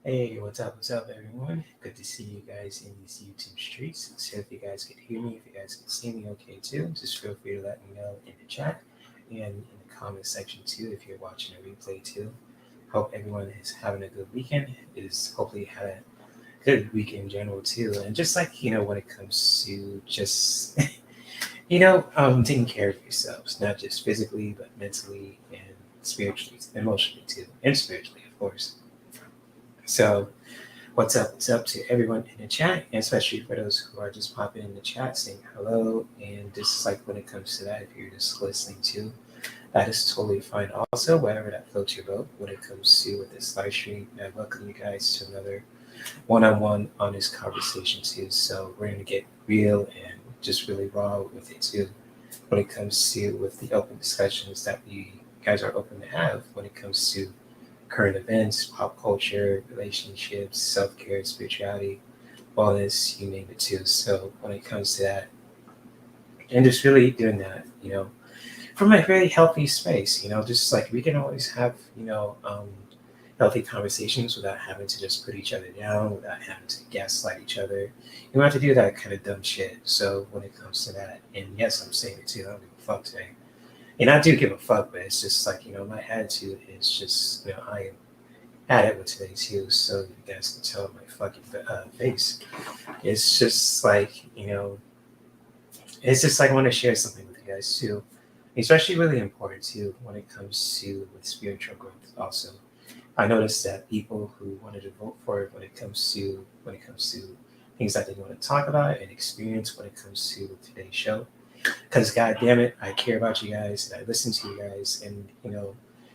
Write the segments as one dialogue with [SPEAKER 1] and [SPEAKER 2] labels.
[SPEAKER 1] Hey, what's up, everyone? Good to see you guys in these YouTube streets. So if you guys can hear me, if you guys can see me okay too, just feel free to let me know in the chat and in the comment section too if you're watching a replay too. Hope everyone is having a good weekend. Is hopefully had a good week in general too. And just like, when it comes to just, taking care of yourselves, not just physically, but mentally and spiritually, emotionally too, and spiritually, of course. So, what's up? What's up to everyone in the chat, and especially for those who are just popping in the chat saying hello. And just like when it comes to that, if you're just listening to, that is totally fine. Also, whatever that floats your boat when it comes to with this live stream, I welcome you guys to another one-on-one honest conversation too. So we're gonna get real and just really raw with it too. When it comes to with the open discussions that we guys are open to have when it comes to current events, pop culture, relationships, self care, spirituality, wellness, you name it too. So when it comes to that, and just really doing that, from a very healthy space, just like we can always have, healthy conversations without having to just put each other down, without having to gaslight each other. You don't have to do that kind of dumb shit. So when it comes to that, and yes, I'm saying it too, I don't give a fuck today. And I do give a fuck, but it's just like, my attitude is just, I am at it with today too, so you guys can tell my fucking face. It's just like, it's just like I want to share something with you guys too. Especially really important too when it comes to with spiritual growth also. I noticed that people who wanted to vote for it when it comes to things that they want to talk about and experience when it comes to today's show. Because god damn it, I care about you guys and I listen to you guys and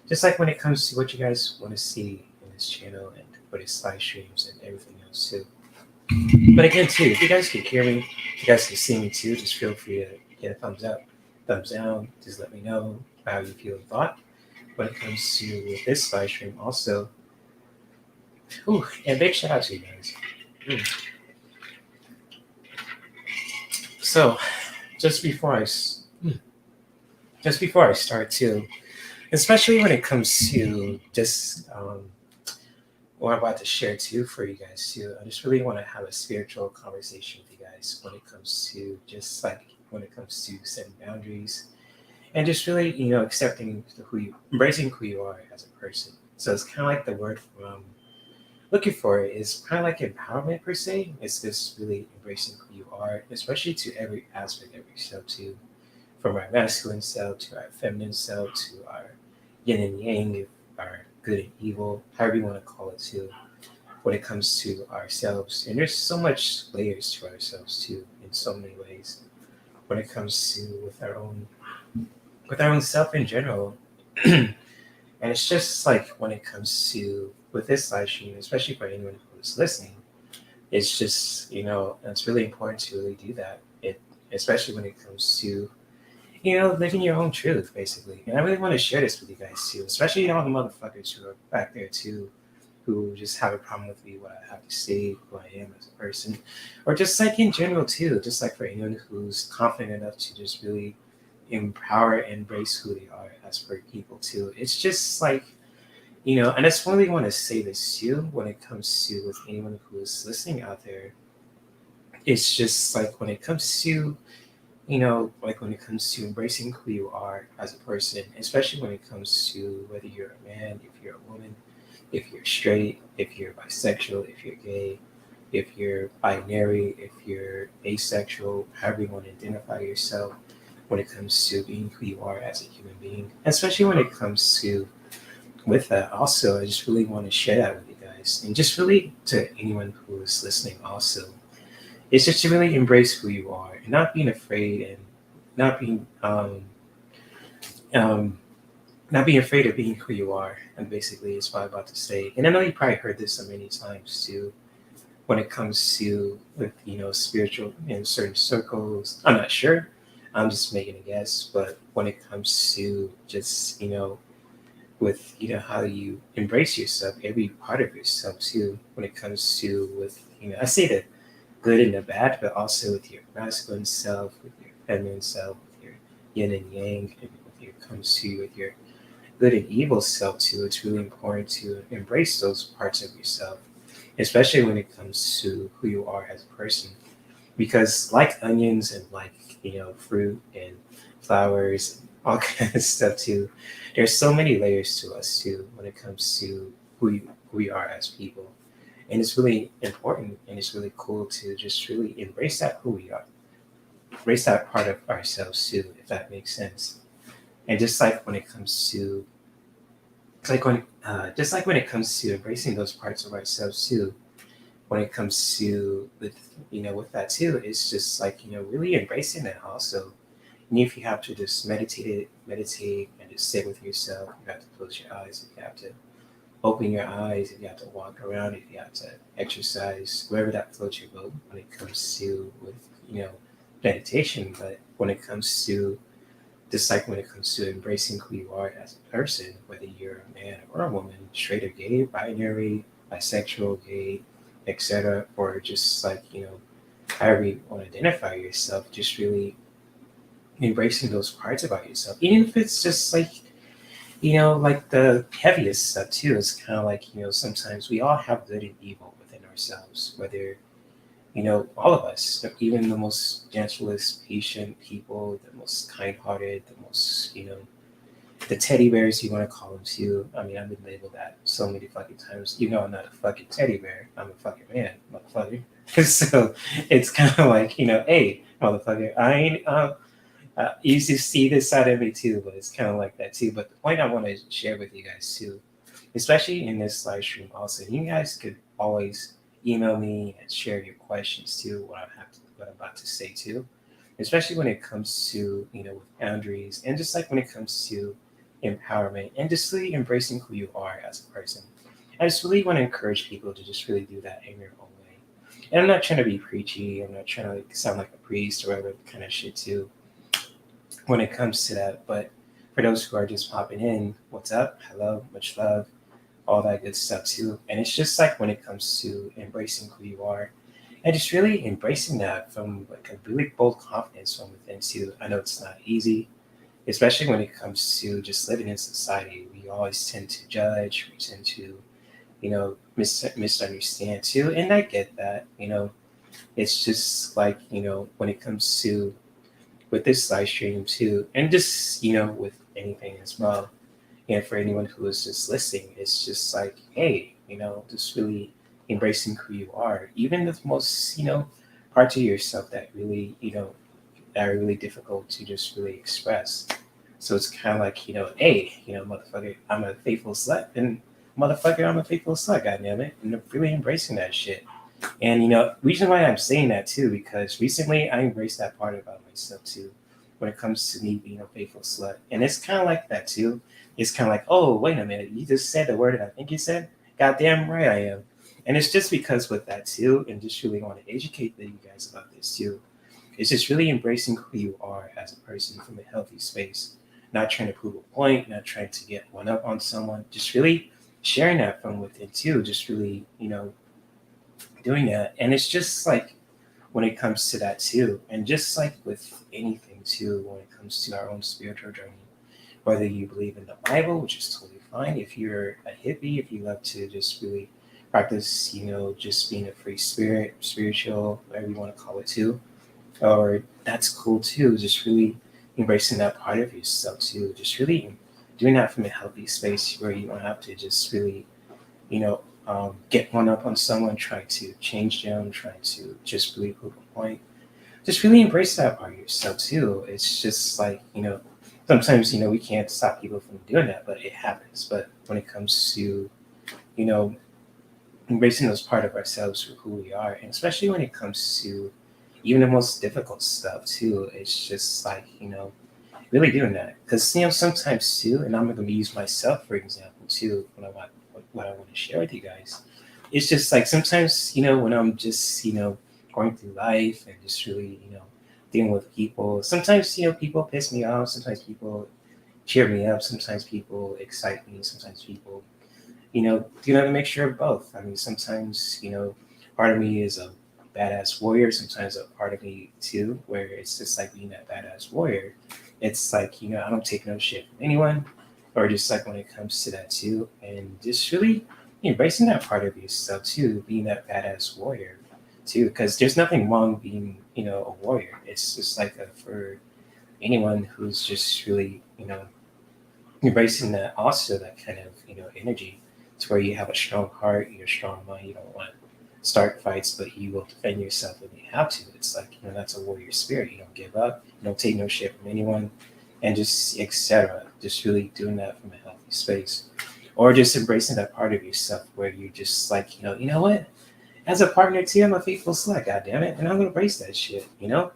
[SPEAKER 1] just like when it comes to what you guys want to see in this channel and for this live streams and everything else too. But again too, if you guys can hear me, if you guys can see me too, just feel free to get a thumbs up, thumbs down. Just let me know how you feel and thought when it comes to with this live stream also. Whew, and big shout out to you guys. So just before I start too, especially when it comes to just what I'm about to share too for you guys too. I just really want to have a spiritual conversation with you guys when it comes to just like when it comes to setting boundaries and just really accepting embracing who you are as a person. So it's kind of like the word from looking for it is kind of like empowerment per se. It's just really embracing who you are, especially to every aspect of yourself too, from our masculine self to our feminine self to our yin and yang, our good and evil, however you want to call it too, when it comes to ourselves. And there's so much layers to ourselves too, in so many ways. When it comes to with our own self in general. And it's just like when it comes to with this live stream, especially for anyone who's listening, it's just, it's really important to really do that. It especially when it comes to living your own truth, basically. And I really want to share this with you guys too, especially all the motherfuckers who are back there too, who just have a problem with me, what I have to say, who I am as a person, or just like in general too, just like for anyone who's confident enough to just really empower and embrace who they are as per people too. It's just like, and I just really want to say this too when it comes to with anyone who is listening out there. It's just like when it comes to like when it comes to embracing who you are as a person, especially when it comes to whether you're a man, if you're a woman, if you're straight, if you're bisexual, if you're gay, if you're binary, if you're asexual, however you want to identify yourself, when it comes to being who you are as a human being, especially when it comes to with that. Also, I just really want to share that with you guys, and just really to anyone who is listening. Also, it's just to really embrace who you are and not being afraid and not being um, not being afraid of being who you are. And basically, is what I'm about to say. And I know you probably heard this so many times too. When it comes to with spiritual in certain circles, I'm not sure. I'm just making a guess. But when it comes to just with how you embrace yourself, every part of yourself too. When it comes to with I say the good and the bad, but also with your masculine self, with your feminine self, with your yin and yang, and with your comes to with your good and evil self too. It's really important to embrace those parts of yourself especially when it comes to who you are as a person. Because like onions and like fruit and flowers, all kinds of stuff too. There's so many layers to us too when it comes to who we are as people, and it's really important and it's really cool to just really embrace that who we are, embrace that part of ourselves too, if that makes sense. And just like when it comes to, it's like when, just like when it comes to embracing those parts of ourselves too, when it comes to with that too, it's just like really embracing it also. And if you have to just meditate and just sit with yourself, you have to close your eyes, if you have to open your eyes, if you have to walk around, if you have to exercise, wherever that floats your boat when it comes to with you know meditation. But when it comes to just like when it comes to embracing who you are as a person, whether you're a man or a woman, straight or gay, binary, bisexual, gay, etc., or just like however you want to identify yourself, just really embracing those parts about yourself, even if it's just like like the heaviest stuff too. It's kind of like sometimes we all have good and evil within ourselves, whether all of us, even the most gentlest, patient people, the most kind-hearted, the most the teddy bears, you want to call them too. I mean, I've been labeled that so many fucking times. I'm not a fucking teddy bear. I'm a fucking man, motherfucker. So it's kind of like, hey, motherfucker, I ain't. You used to see this side of me too, but it's kind of like that too. But the point I want to share with you guys too, especially in this live stream, also, you guys could always email me and share your questions too. What I'm about to say too, especially when it comes to with boundaries and just like when it comes to empowerment and just really embracing who you are as a person. I just really want to encourage people to just really do that in your own way. And I'm not trying to be preachy. I'm not trying to sound like a priest or whatever kind of shit too when it comes to that. But for those who are just popping in, what's up? Hello, much love, all that good stuff too. And it's just like when it comes to embracing who you are and just really embracing that from like a really bold confidence from within too. I know it's not easy, especially when it comes to just living in society. We always tend to judge, we tend to, misunderstand too. And I get that, it's just like, when it comes to with this live stream too, and just with anything as well. And for anyone who is just listening, it's just like, hey, just really embracing who you are, even the most parts of yourself that really that are really difficult to just really express. So it's kind of like hey, motherfucker, I'm a faithful slut, and motherfucker, I'm a faithful slut, goddamn it, and I'm really embracing that shit. And reason why I'm saying that too, because recently I embraced that part about myself too, when it comes to me being a faithful slut. And it's kind of like that too. It's kind of like, oh, wait a minute, you just said the word that I think you said. Goddamn right I am. And it's just because with that too, and just really want to educate you guys about this too. It's just really embracing who you are as a person from a healthy space, not trying to prove a point, not trying to get one up on someone, just really sharing that from within too, just really, doing that. And it's just like when it comes to that too, and just like with anything too, when it comes to our own spiritual journey, whether you believe in the Bible, which is totally fine. If you're a hippie, if you love to just really practice, just being a free spirit, spiritual, whatever you want to call it too, or that's cool too. Just really embracing that part of yourself too. Just really doing that from a healthy space where you don't have to just really you know, get one up on someone, trying to change them, trying to just really prove a point. Just really embrace that part of yourself too. It's just like, sometimes, we can't stop people from doing that, but it happens. But when it comes to, you know, embracing those part of ourselves for who we are, and especially when it comes to even the most difficult stuff too, it's just like, really doing that. Because, sometimes too, and I'm going to use myself for example too, what I want to share with you guys. It's just like sometimes, when I'm just, going through life and just really, dealing with people, sometimes, people piss me off, sometimes people cheer me up, sometimes people excite me, sometimes people, a mixture of both. I mean, sometimes, part of me is a badass warrior, sometimes a part of me too, where it's just like being that badass warrior. It's like, I don't take no shit from anyone, or just like when it comes to that too, and just really embracing that part of yourself too, being that badass warrior too, because there's nothing wrong being, a warrior. It's just like for anyone who's just really, embracing that also that kind of, energy to where you have a strong heart, you're a strong mind, you don't want to start fights, but you will defend yourself when you have to. It's like, that's a warrior spirit. You don't give up, you don't take no shit from anyone, and just etc. Just really doing that from a healthy space. Or just embracing that part of yourself where you're just like, you know what? As a partner too, I'm a faithful slut, god damn it. And I'm gonna embrace that shit,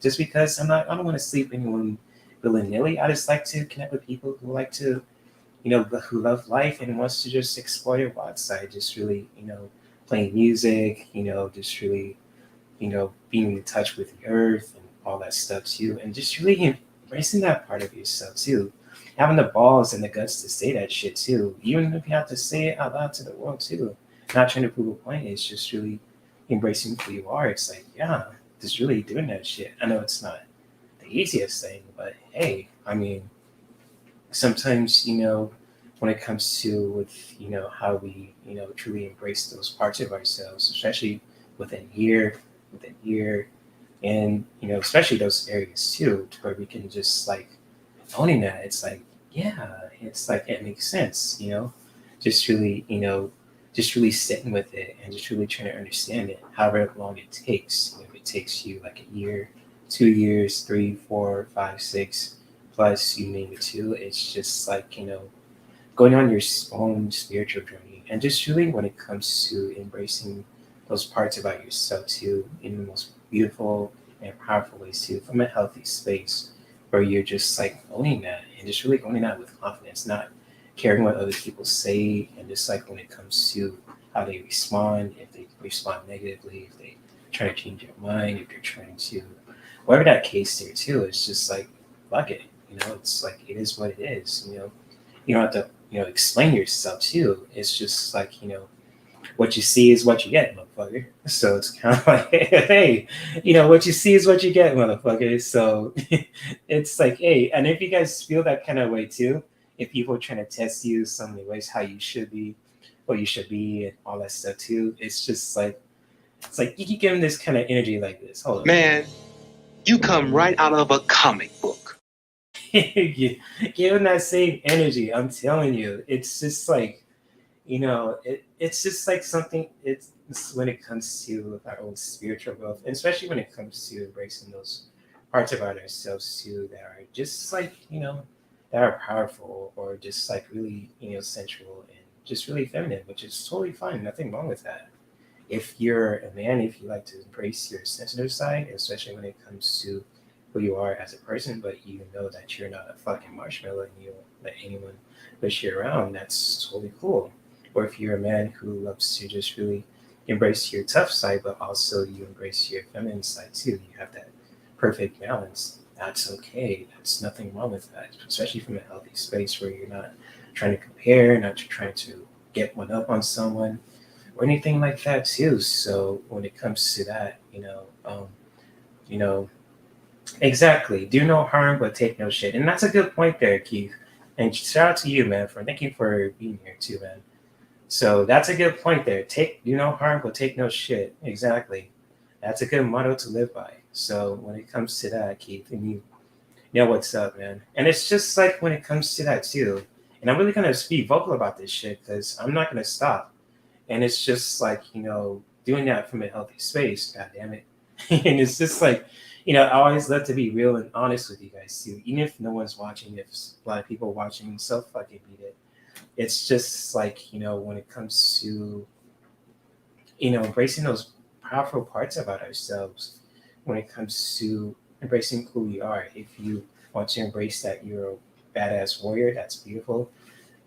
[SPEAKER 1] just because I don't want to sleep anyone willy-nilly. I just like to connect with people who like to, who love life and wants to just explore their wild side, just really, playing music, just really, being in touch with the earth and all that stuff too. And just really embracing that part of yourself too. Having the balls and the guts to say that shit too. Even if you have to say it out loud to the world too. Not trying to prove a point, it's just really embracing who you are. It's like, yeah, just really doing that shit. I know it's not the easiest thing, but hey, I mean, sometimes, when it comes to with, how we, truly embrace those parts of ourselves, especially within year, and, especially those areas too, to where we can just like owning that. It's like, yeah, it's like, it makes sense, just really, just really sitting with it and just really trying to understand it, however long it takes. If it takes you like a year, 2 years, 3, 4, 5, 6, plus you name it too, it's just like, going on your own spiritual journey. And just really when it comes to embracing those parts about yourself too, in the most beautiful and powerful ways too, from a healthy space where you're just like owning that and just really owning that with confidence, not caring what other people say. And just like when it comes to how they respond, if they respond negatively, if they try to change your mind, if they're trying to, whatever that case there too, it's just like, fuck it. It's like, it is what it is. You don't have to, explain yourself too. It's just like, what you see is what you get, motherfucker. So it's kind of like, hey, what you see is what you get, motherfucker. So it's like, hey, and if you guys feel that kind of way too, if people are trying to test you so many ways how you should be, what you should be, and all that stuff too, it's just like, it's like you can give them this kind of energy like this. Hold on.
[SPEAKER 2] Man, you come right out of a comic book.
[SPEAKER 1] Give them that same energy. I'm telling you, it's just like, it's just like something. It's when it comes to our own spiritual growth, and especially when it comes to embracing those parts of ourselves too that are just like, that are powerful or just like really, sensual and just really feminine, which is totally fine. Nothing wrong with that. If you're a man, if you like to embrace your sensitive side, especially when it comes to who you are as a person, but you know that you're not a fucking marshmallow and you won't let anyone push you around, that's totally cool. Or if you're a man who loves to just really embrace your tough side, but also you embrace your feminine side too, you have that perfect balance. That's okay. That's nothing wrong with that, especially from a healthy space where you're not trying to compare, not trying to get one up on someone or anything like that too. So when it comes to that, you know, exactly, do no harm but take no shit, and that's a good point there, Keith. And shout out to you, man, for thank you for being here too, man. So that's a good point there. Do no harm but take no shit. Exactly, that's a good motto to live by. So when it comes to that, Keith, and you know what's up, man. And it's just like when it comes to that too. And I'm really gonna be vocal about this shit because I'm not gonna stop. And it's just like, doing that from a healthy space, god damn it. And it's just like, I always love to be real and honest with you guys too. Even if no one's watching, if a lot of people watching, so fucking beat it. It's just like, when it comes to, embracing those powerful parts about ourselves, when it comes to embracing who we are. If you want to embrace that you're a badass warrior, that's beautiful.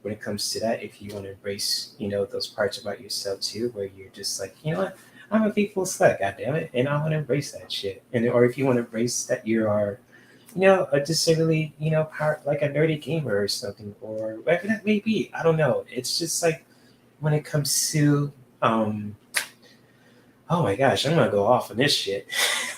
[SPEAKER 1] When it comes to that, if you want to embrace, those parts about yourself too, where you're just like, what, I'm a faithful slut, god damn it, and I want to embrace that shit. And or if you want to embrace that you are, just a really, like a nerdy gamer or something, or whatever that may be. I don't know. It's just like when it comes to, oh my gosh, I'm gonna go off on this shit,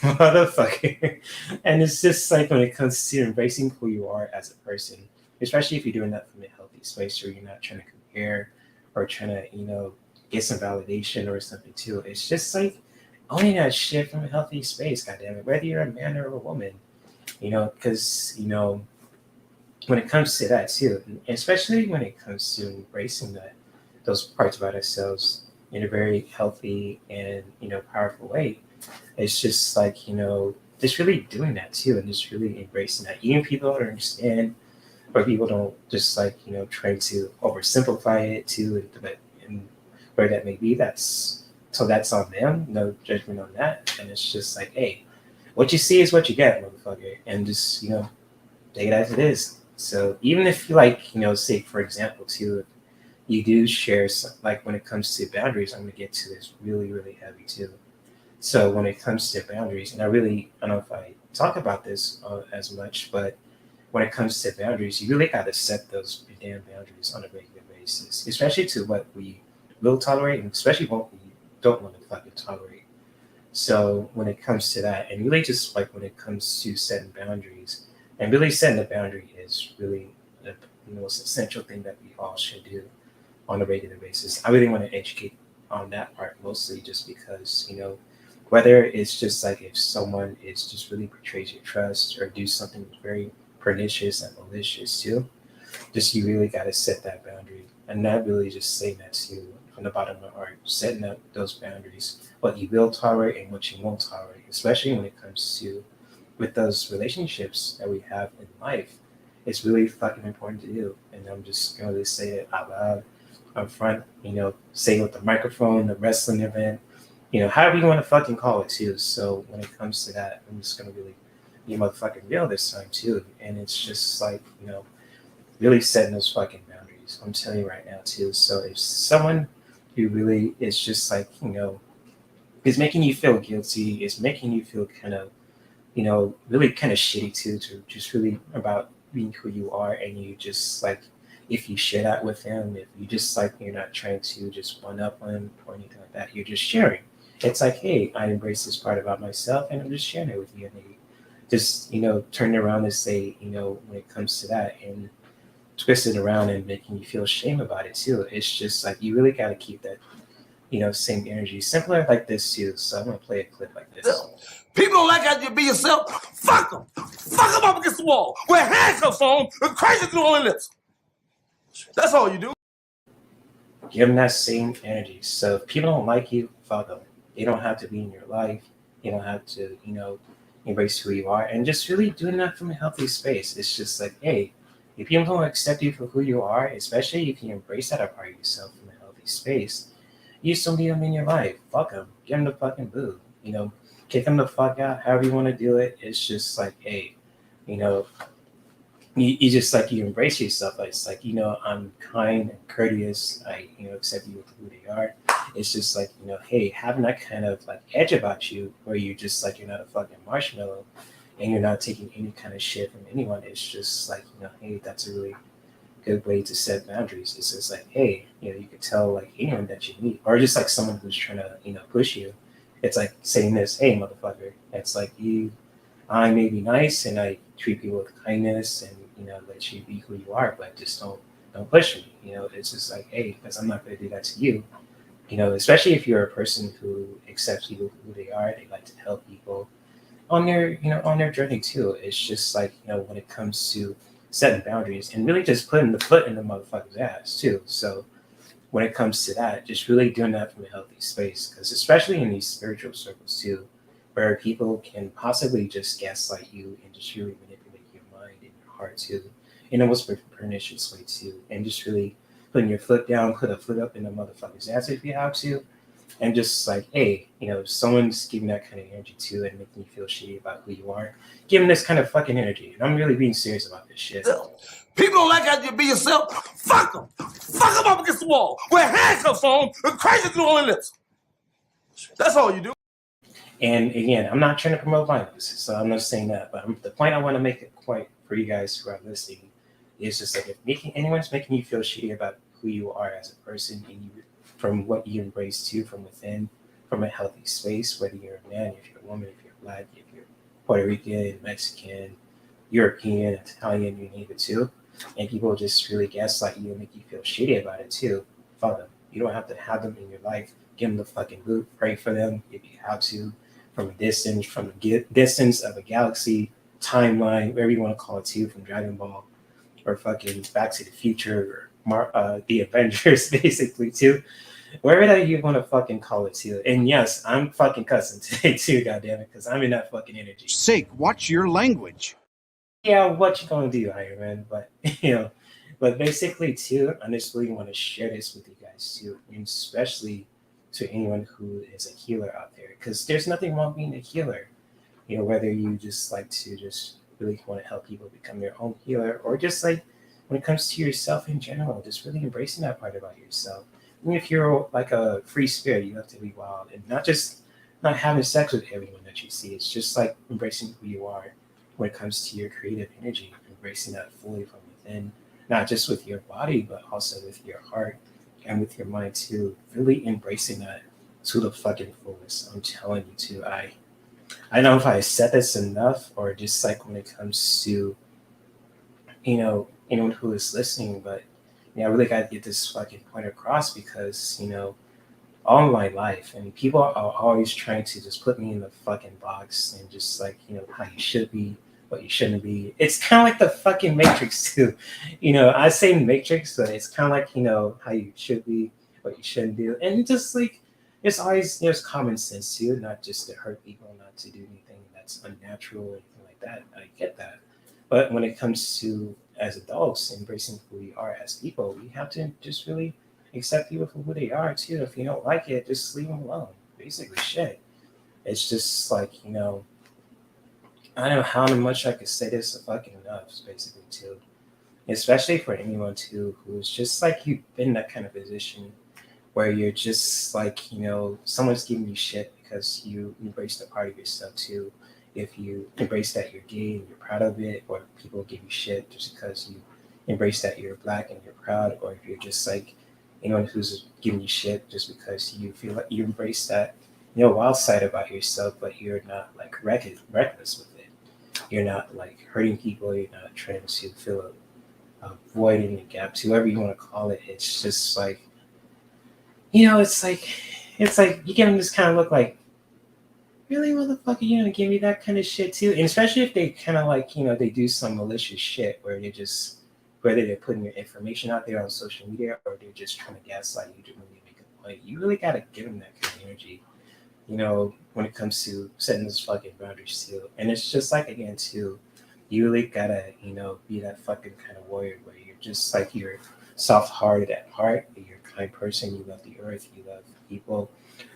[SPEAKER 1] motherfucker. And it's just like when it comes to embracing who you are as a person, especially if you're doing that from a healthy space where you're not trying to compare or trying to, get some validation or something too. It's just like owning that shit from a healthy space, goddamn it, whether you're a man or a woman, because when it comes to that too, and especially when it comes to embracing those parts about ourselves in a very healthy and powerful way, it's just like just really doing that too, and just really embracing that. Even people don't understand, or people don't just like try to oversimplify it too, and where that may be, that's on them. No judgment on that, and it's just like, hey, what you see is what you get, motherfucker, and just take it as it is. So even if you like, say for example, too, you do share some, like when it comes to boundaries, I'm gonna get to this really, really heavy too. So when it comes to boundaries, and I don't know if I talk about this as much, but when it comes to boundaries, you really got to set those damn boundaries on a regular basis, especially to what we will tolerate, and especially what we don't want to fucking tolerate. So when it comes to that, and really just like when it comes to setting boundaries, and really setting a boundary is really the most essential thing that we all should do on a regular basis. I really want to educate on that part mostly just because, whether it's just like if someone is just really betrays your trust or do something very pernicious and malicious too, just you really got to set that boundary. And not really just saying that to you from the bottom of my heart, setting up those boundaries, what you will tolerate and what you won't tolerate, especially when it comes to with those relationships that we have in life. It's really fucking important to do. And I'm just going to say it out loud up front, say it with the microphone, the wrestling event, however you want to fucking call it too. So when it comes to that, I'm just going to really be motherfucking real this time too. And it's just like, really setting those fucking boundaries. I'm telling you right now too. So if someone who really is just like, is making you feel guilty, is making you feel kind of, really kind of shitty too, to just really about being who you are, and you just like, if you share that with him, if you just like, you're not trying to just one up on him or anything like that, you're just sharing. It's like, hey, I embrace this part about myself, and I'm just sharing it with you, and they just, turn it around and say, when it comes to that, and twist it around and making you feel shame about it too. It's just like you really got to keep that same energy. Simpler like this too. So I'm gonna play a clip like this.
[SPEAKER 3] People don't like how you be yourself. Fuck them. Fuck them up against the wall. Wear handcuffs on and crazy through all their lips. That's all you do.
[SPEAKER 1] Give them that same energy. So if people don't like you, fuck them. They don't have to be in your life. You don't have to, embrace who you are, and just really doing that from a healthy space. It's just like, hey, if people don't accept you for who you are, especially if you embrace that part of yourself from a healthy space, you still need them in your life. Fuck them. Give them the fucking boo. Kick them the fuck out. However you want to do it. It's just like, hey, you know, you just like you embrace yourself. It's like I'm kind and courteous. I accept you with who they are. It's just like hey, having that kind of like edge about you, where you just like you're not a fucking marshmallow, and you're not taking any kind of shit from anyone. It's just like hey, that's a really good way to set boundaries. It's just like hey, you could tell like anyone that you meet, or just like someone who's trying to push you. It's like saying this, hey, motherfucker. It's like I may be nice and I treat people with kindness and let you be who you are, but just don't push me. It's just like hey, because I'm not going to do that to you. Especially if you're a person who accepts people who they are, they like to help people on their on their journey too. It's just like when it comes to setting boundaries and really just putting the foot in the motherfucker's ass too. So when it comes to that, just really doing that from a healthy space, because especially in these spiritual circles too, where people can possibly just gaslight you and just really manipulate your mind and your heart too, in a most pernicious way too, and just really putting your foot down, put a foot up in the motherfucker's ass if you have to, and just like, hey, if someone's giving that kind of energy too and making you feel shitty about who you are, give them this kind of fucking energy. And I'm really being serious about this shit.
[SPEAKER 3] People don't like how you be yourself. Fuck them. Fuck them up against the wall. Wear handcuffs on and crazy through all their lips. That's all you do.
[SPEAKER 1] And again, I'm not trying to promote violence, so I'm not saying that. But the point I want to make it quite for you guys who are listening is just like if anyone's making you feel shitty about who you are as a person, and from what you embrace too from within, from a healthy space, whether you're a man, if you're a woman, if you're black, if you're Puerto Rican, Mexican, European, Italian, you name it too, and people just really gaslight you and make you feel shitty about it too, fuck them. You don't have to have them in your life. Give them the fucking boot. Pray for them if you have to, from a distance, from the distance of a galaxy, timeline, whatever you want to call it too, from Dragon Ball or fucking Back to the Future or the Avengers, basically too. Wherever that you want to fucking call it too. And yes, I'm fucking cussing today too, goddammit, because I'm in that fucking energy.
[SPEAKER 4] Sake, watch your language.
[SPEAKER 1] Yeah, what you gonna do, Iron Man? But but basically too, I just really want to share this with you guys too, and especially to anyone who is a healer out there, because there's nothing wrong being a healer. Whether you just like to just really want to help people become their own healer, or just like when it comes to yourself in general, just really embracing that part about yourself. Even if you're like a free spirit, you have to be wild and not just not having sex with everyone that you see. It's just like embracing who you are when it comes to your creative energy, embracing that fully from within, not just with your body, but also with your heart and with your mind too. Really embracing that to the fucking fullest. I'm telling you too. I don't know if I said this enough, or just like when it comes to anyone who is listening, but I really got to get this fucking point across, because all my life, and people are always trying to just put me in the fucking box and just like how you should be, what you shouldn't be. It's kind of like the fucking Matrix too. I say Matrix, but it's kind of like how you should be, what you shouldn't do, and just like it's always there's common sense too, not just to hurt people, not to do anything that's unnatural or anything like that. I get that, but when it comes to as adults embracing who we are as people, we have to just really accept people for who they are too. If you don't like it, just leave them alone. Basically, shit. It's just like I don't know how much I could say this fucking enough. Basically, too, especially for anyone too who's just like you've been in that kind of position where you're just like someone's giving you shit because you embrace the part of yourself too. If you embrace that you're gay and you're proud of it, or people give you shit just because you embrace that you're black and you're proud, or if you're just like anyone who's giving you shit just because you feel like you embrace that wild side about yourself, but you're not like reckless with it. You're not like hurting people. You're not trying to fill a void in the gaps, whoever you want to call it. It's just like it's like you give them this kind of look like, really, motherfucker, you gonna give me that kind of shit too? And especially if they kind of like, they do some malicious shit where they just, whether they're putting your information out there on social media or they're just trying to gaslight you to really make a point. You really gotta give them that kind of energy, when it comes to setting those fucking boundaries too. And it's just like, again, too, you really gotta, be that fucking kind of warrior where you're just like, you're soft-hearted at heart, you're a kind person, you love the earth, you love people,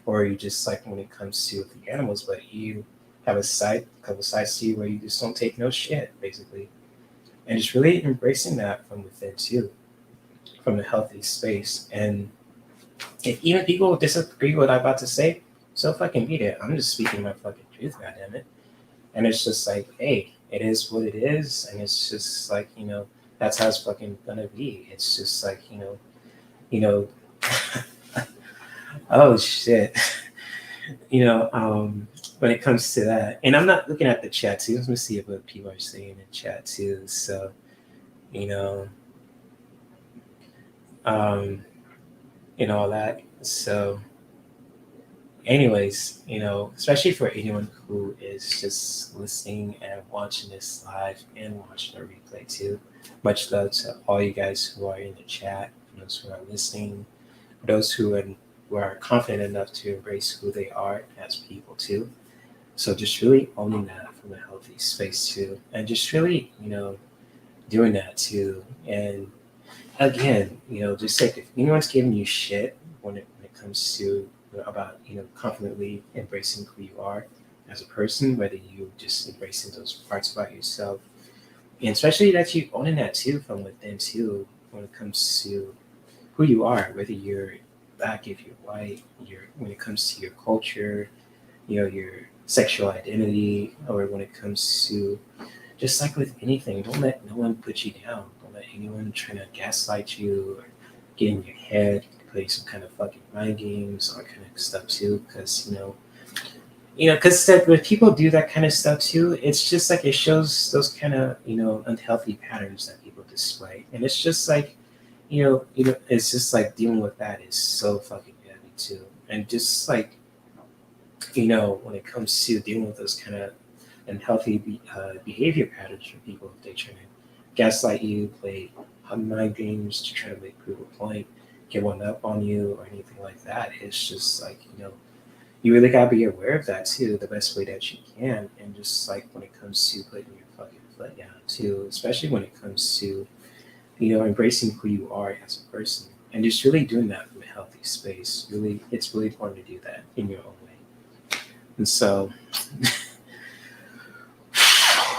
[SPEAKER 1] or you just like when it comes to the animals, but you have a couple sides to you where you just don't take no shit, basically. And just really embracing that from within too, from a healthy space. And if even people disagree with what I'm about to say, so fucking beat it. I'm just speaking my fucking truth, goddammit. And it's just like, hey, it is what it is, and it's just like, that's how it's fucking gonna be. It's just like, oh shit. When it comes to that, and I'm not looking at the chat too. Let me see what people are saying in chat too. So, and all that. So, anyways, especially for anyone who is just listening and watching this live and watching the replay too, much love to all you guys who are in the chat, for those who are listening, for those who are confident enough to embrace who they are as people too. So just really owning that from a healthy space too, and just really, doing that too. And again, just like if anyone's giving you shit when it comes to about confidently embracing who you are as a person, whether you just embracing those parts about yourself, and especially that you owning that too from within too, when it comes to who you are, whether you're black, if you're white, when it comes to your culture, your sexual identity, or when it comes to just like with anything, don't let no one put you down. Don't let anyone try to gaslight you or get in your head, play some kind of fucking mind games, all kind of stuff too. Because because when people do that kind of stuff too, it's just like it shows those kind of unhealthy patterns that people display, and it's just like it's just like dealing with that is so fucking heavy too. And just like, when it comes to dealing with those kind of unhealthy behavior patterns for people, if they try to gaslight you, play mind games to try to make people point, get one up on you, or anything like that, it's just like, you really gotta be aware of that too, the best way that you can. And just like when it comes to putting your fucking foot down too, especially when it comes to, embracing who you are as a person. And just really doing that from a healthy space. Really, it's really important to do that in your own way. And so,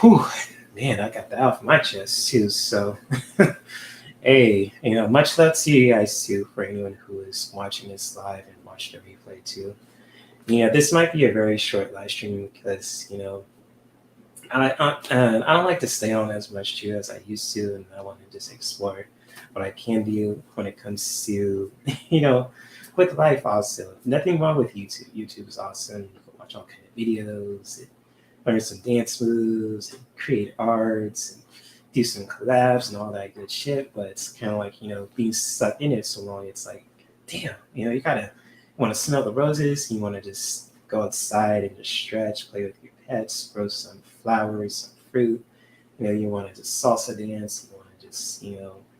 [SPEAKER 1] whew, man, I got that off my chest too. So, hey, much love to you guys too, for anyone who is watching this live and watching the replay too. This might be a very short live stream because, I don't like to stay on as much too as I used to, and I want to just explore what I can do when it comes to, with life also. Nothing wrong with YouTube. YouTube is awesome. You can watch all kind of videos, and learn some dance moves, and create arts, and do some collabs and all that good shit. But it's kind of like, being stuck in it so long, it's like, damn, you gotta want to smell the roses. You want to just go outside and just stretch, play with your pets, grow some flowers, some fruit. You want to just salsa dance. You want to just,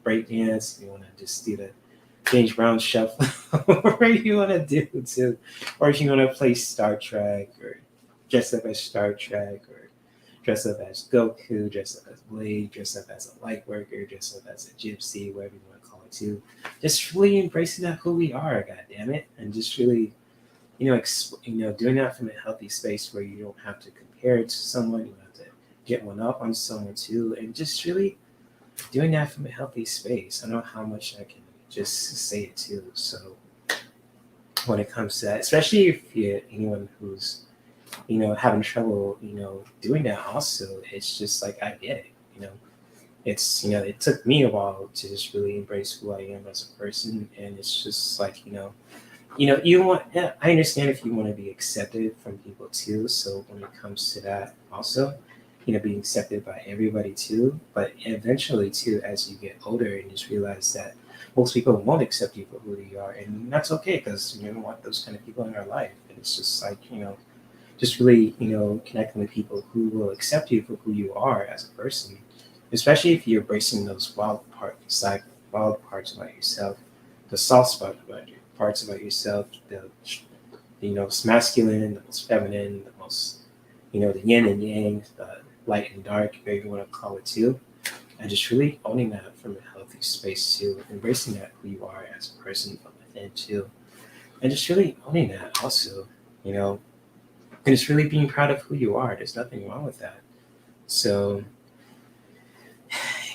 [SPEAKER 1] break dance. You want to just do the James Brown shuffle, whatever you want to do too. Or if you want to play Star Trek or dress up as Star Trek or dress up as Goku, dress up as Blade, dress up as a light worker, dress up as a gypsy, whatever you want to call it too. Just really embracing that who we are, god damn it, and just really, doing that from a healthy space where you don't have to compare it to someone, you don't have to get one up on someone too, and just really doing that from a healthy space. I know how much I can just say it too. So when it comes to that, especially if you're anyone who's having trouble, doing that also, it's just like I get it, it's it took me a while to just really embrace who I am as a person, and it's just like you want. Yeah, I understand if you want to be accepted from people too. So when it comes to that, also, being accepted by everybody too. But eventually too, as you get older and just realize that most people won't accept you for who you are, and that's okay because you don't want those kind of people in your life. And it's just like just really connecting with people who will accept you for who you are as a person, especially if you're embracing those wild parts about yourself, the soft spot about you, parts about yourself, the most masculine, the most feminine, the most the yin and yang, the light and dark, whatever you want to call it too, and just really owning that from a healthy space too, embracing that who you are as a person from within too, and just really owning that also, and just really being proud of who you are. There's nothing wrong with that. So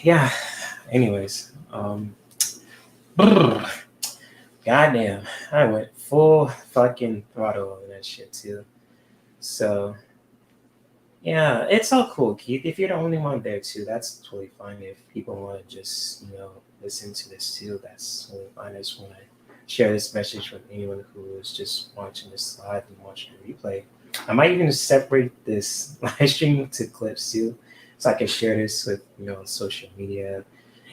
[SPEAKER 1] yeah. Anyways, goddamn, I went full fucking throttle on that shit too. So yeah, it's all cool, Keith. If you're the only one there too, that's totally fine. If people want to just listen to this too, that's totally fine. I just want to share this message with anyone who is just watching this live and watching the replay. I might even separate this live stream to clips too, so I can share this with on social media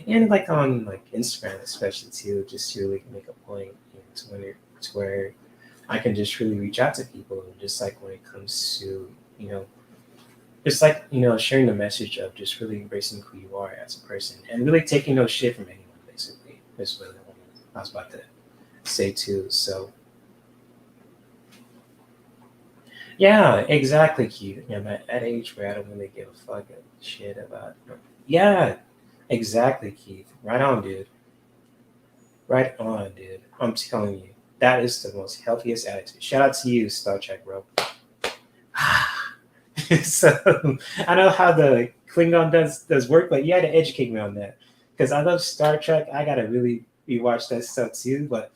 [SPEAKER 1] and like on like Instagram especially too, just to really make a point to where I can just really reach out to people, just like when it comes to just like sharing the message of just really embracing who you are as a person and really taking no shit from anyone. Basically, is what I was about to say too. So. Yeah, exactly, Keith. I'm at that age where I don't really give a fucking shit about. Yeah, exactly, Keith. Right on, dude. Right on, dude. I'm telling you, that is the most healthiest attitude. Shout out to you, Star Trek, bro. So I know how the Klingon does work, but you had to educate me on that because I love Star Trek. I gotta really rewatch that stuff too. But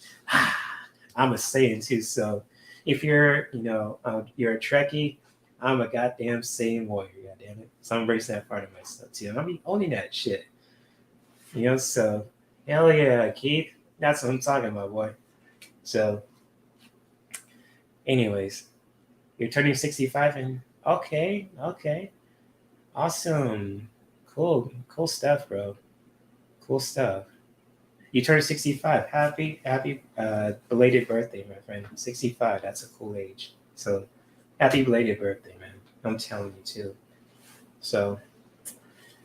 [SPEAKER 1] I'm a Saiyan too, so if you're you're a Trekkie, I'm a goddamn Saiyan warrior. Goddamn it! So I'm embracing that part of myself too, and I'm owning that shit. So hell yeah, Keith. That's what I'm talking about, boy. So, anyways, you're turning 65, and okay, awesome, cool stuff, bro. Cool stuff. You turned 65. Happy belated birthday, my friend. 65. That's a cool age. So happy belated birthday, man. I'm telling you too. So,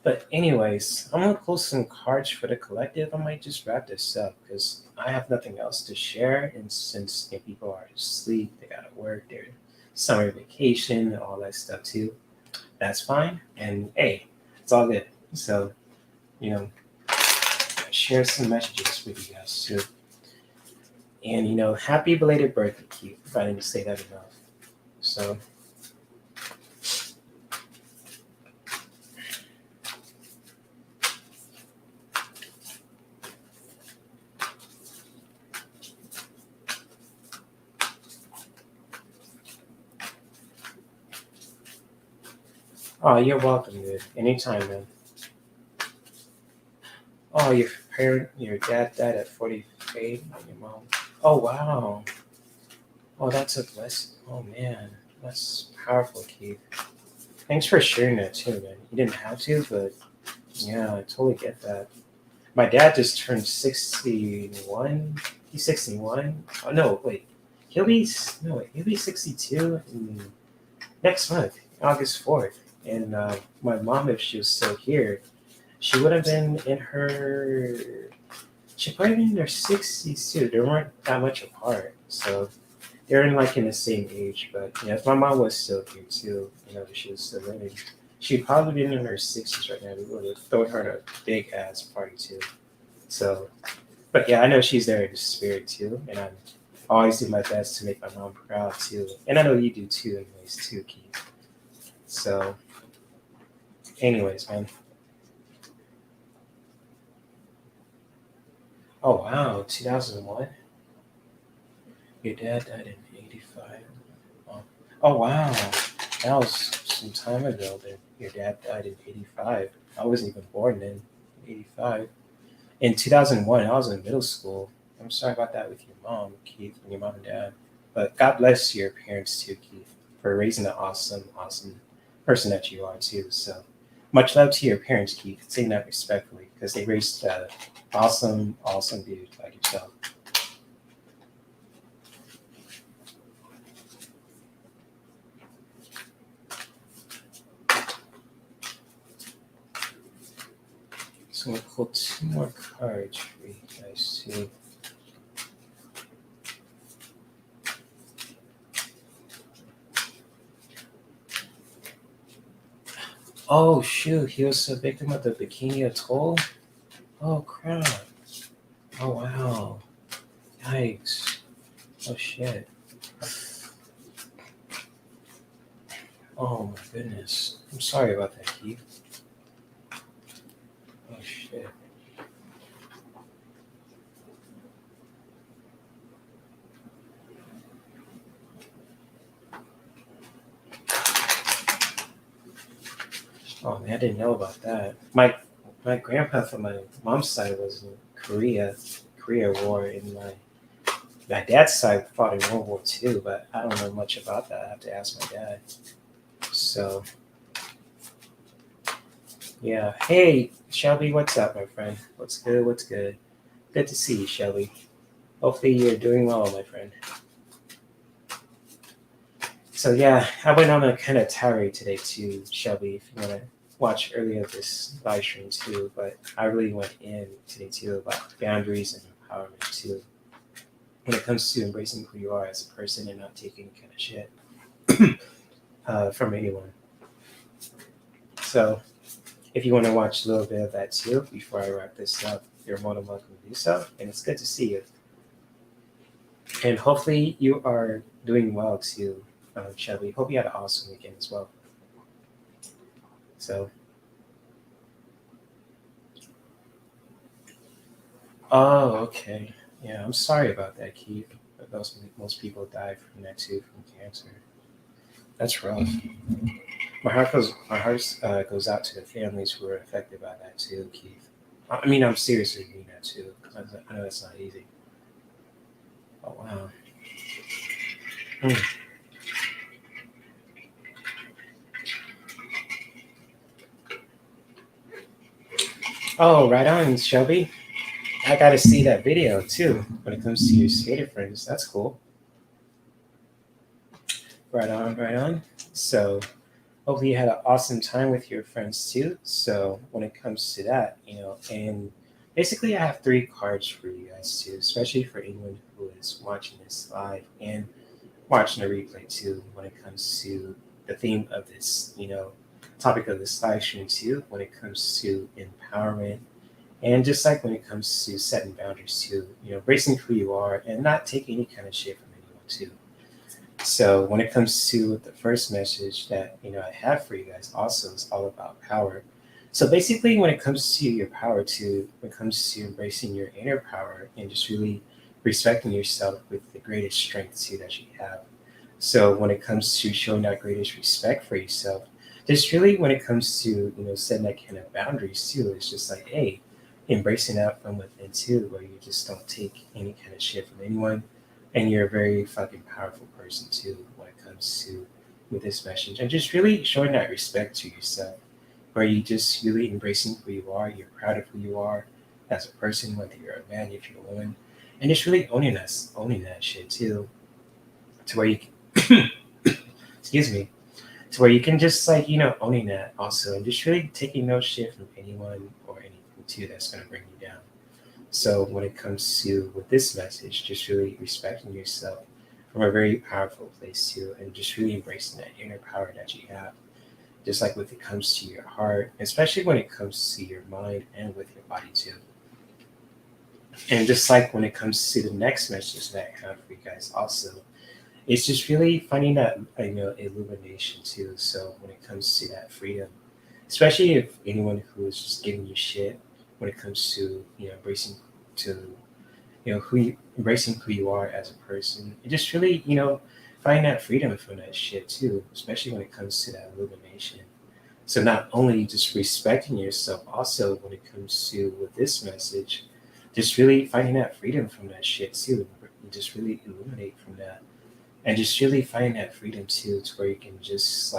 [SPEAKER 1] but anyways, I'm gonna pull some cards for the collective. I might just wrap this up because I have nothing else to share. And since people are asleep, they gotta work, they're summer vacation, all that stuff too. That's fine. And hey, it's all good. So, you know, share some messages with you guys too. And happy belated birthday, Keith. If I didn't say that enough. So oh, you're welcome, dude. Anytime, man. Oh, your dad died at 48. Your mom. Oh wow. Oh, that's a blessing. Oh man, that's powerful, Keith. Thanks for sharing that too, man. You didn't have to, but yeah, I totally get that. My dad just turned 61. He's 61. Oh no, wait. He'll be 62 next month, August 4th. And my mom, if she was still here, she would have been in her. She probably been in her 60s too. They weren't that much apart, so they're in the same age. But yeah, if my mom was still here too, if she was still living, she'd probably be in her 60s right now. We would have thrown her a big ass party too. So, but yeah, I know she's there in spirit too, and I always do my best to make my mom proud too. And I know you do too, anyways, too, Keith. So, anyways, man. Oh wow, 2001. Your dad died in 85. Oh wow, that was some time ago. That your dad died in 85. I wasn't even born then. 85. In 2001, I was in middle school. I'm sorry about that with your mom, Keith, and your mom and dad. But God bless your parents too, Keith, for raising the awesome person that you are too. So much love to your parents, Keith. Saying that respectfully because they raised awesome dude like yourself. So I'm gonna pull two more cards for you guys too. Oh shoot, he was a victim of the Bikini Atoll? Oh crap. Oh wow. Yikes. Oh shit. Oh my goodness. I'm sorry about that, Keith. Oh shit. Oh man, I didn't know about that. My grandpa from my mom's side was in Korea War, and my dad's side fought in World War II, but I don't know much about that. I have to ask my dad. So yeah. Hey, Shelby, what's up, my friend? What's good? What's good? Good to see you, Shelby. Hopefully you're doing well, my friend. So yeah, I went on a kind of tirade today too, Shelby, if you want to watch earlier this live stream too, but I really went in today too about boundaries and empowerment too. When it comes to embracing who you are as a person and not taking kind of shit from anyone. So if you want to watch a little bit of that too before I wrap this up, you're more than welcome to do so. And it's good to see you. And hopefully you are doing well too, Shelby. Hope you had an awesome weekend as well. So, oh, okay. Yeah, I'm sorry about that, Keith. But most people die from that too, from cancer. That's rough. My heart goes out to the families who were affected by that too, Keith. I mean, I'm seriously mean that too, because I know that's not easy. Oh wow. Hmm. Oh, right on, Shelby. I gotta see that video too when it comes to your skater friends. That's cool. Right on, right on. So hopefully you had an awesome time with your friends too. So when it comes to that, and basically I have three cards for you guys too, especially for anyone who is watching this live and watching the replay too. When it comes to the theme of this, topic of this live stream too, when it comes to empowerment. And just like when it comes to setting boundaries too, embracing who you are and not taking any kind of shit from anyone too. So when it comes to the first message that I have for you guys, also is all about power. So basically, when it comes to your power, when it comes to embracing your inner power and just really respecting yourself with the greatest strength too that you have. So when it comes to showing that greatest respect for yourself, just really when it comes to setting that kind of boundaries too, it's just like, hey, embracing that from within too, where you just don't take any kind of shit from anyone, and you're a very fucking powerful person too when it comes to with this message, and just really showing that respect to yourself, where you just really embracing who you are, you're proud of who you are as a person, whether you're a man, if you're a woman, and just really owning that shit too, to where you can, excuse me, to where you can just like owning that also, and just really taking no shit from anyone or anything too that's going to bring you down. So when it comes to with this message, just really respecting yourself from a very powerful place too, and just really embracing that inner power that you have, just like when it comes to your heart, especially when it comes to your mind and with your body too. And just like when it comes to the next message that I have for you guys also, it's just really finding that illumination too. So when it comes to that freedom, especially if anyone who is just giving you shit when it comes to embracing to embracing who you are as a person, and just really find that freedom from that shit too, especially when it comes to that illumination. So not only just respecting yourself, also when it comes to with this message, just really finding that freedom from that shit too, and just really illuminate from that, and just really finding that freedom too, to where you can just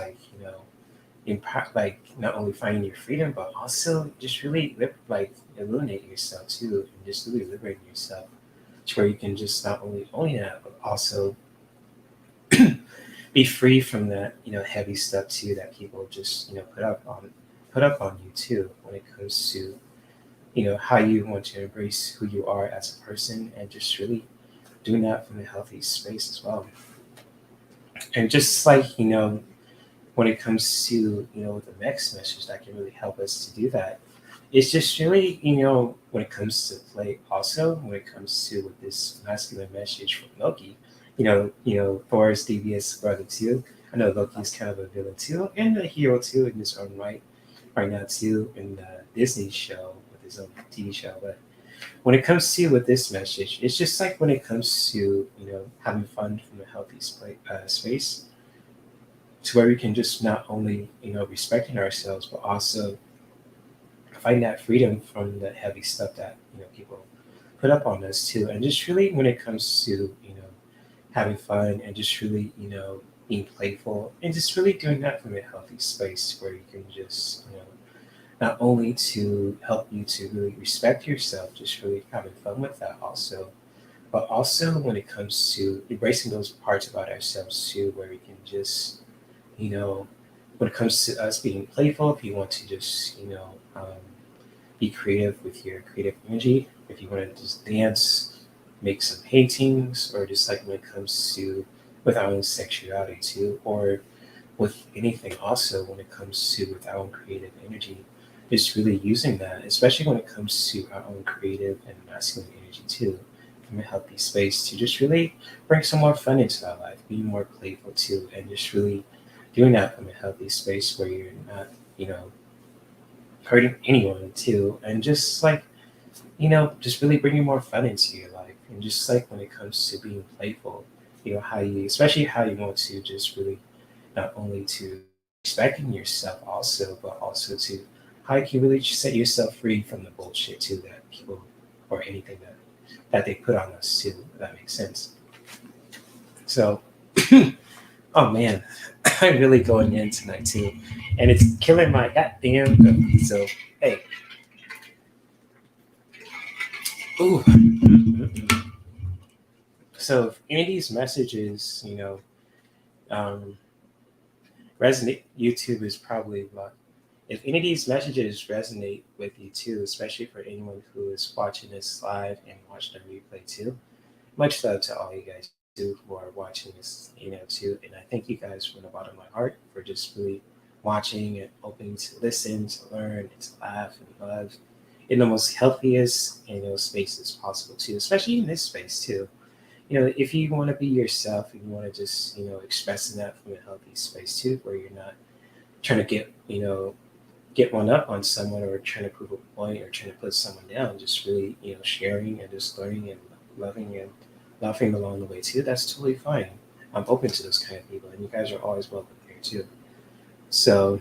[SPEAKER 1] impact, like not only finding your freedom, but also just really illuminate yourself too, and just really liberating yourself, to where you can just not only own that, but also be free from that heavy stuff too that people just put up on you too, when it comes to how you want to embrace who you are as a person, and just really doing that from a healthy space as well. And just like when it comes to the next message that can really help us to do that, it's just really when it comes to play, also when it comes to with this masculine message from Loki, Thor's devious brother too. I know Loki is kind of a villain too, and a hero too in his own right now too, in the Disney show with his own TV show. But when it comes to with this message, it's just like when it comes to having fun from a healthy space, to where we can just not only respecting ourselves, but also find that freedom from the heavy stuff that people put up on us too, and just really when it comes to having fun, and just really being playful, and just really doing that from a healthy space, where you can just not only to help you to really respect yourself, just really having fun with that also, but also when it comes to embracing those parts about ourselves too, where we can just when it comes to us being playful, if you want to just be creative with your creative energy, if you want to just dance, make some paintings, or just like when it comes to with our own sexuality too, or with anything also when it comes to with our own creative energy, just really using that, especially when it comes to our own creative and masculine energy too, from a healthy space, to just really bring some more fun into our life, being more playful too, and just really doing that from a healthy space where you're not hurting anyone too, and just like just really bringing more fun into your life, and just like when it comes to being playful, how you, especially how you want to just really not only to respecting yourself also, but also to how you can really just set yourself free from the bullshit too that people or anything that they put on us too. If that makes sense. So, oh man, I'm really going in tonight too, and it's killing my goddamn. So hey, Ooh. So if any of these messages, um, resonate, YouTube is probably like, if any of these messages resonate with you too, especially for anyone who is watching this live and watch the replay too, much love to all you guys too who are watching this, too. And I thank you guys from the bottom of my heart for just really watching and opening to listen, to learn, and to laugh and love in the most healthiest, spaces possible too, especially in this space too. If you want to be yourself and you want to just, expressing that from a healthy space too, where you're not trying to get one up on someone or trying to prove a point or trying to put someone down, just really, sharing and just learning and loving and laughing along the way too. That's totally fine. I'm open to those kind of people, and you guys are always welcome here too. So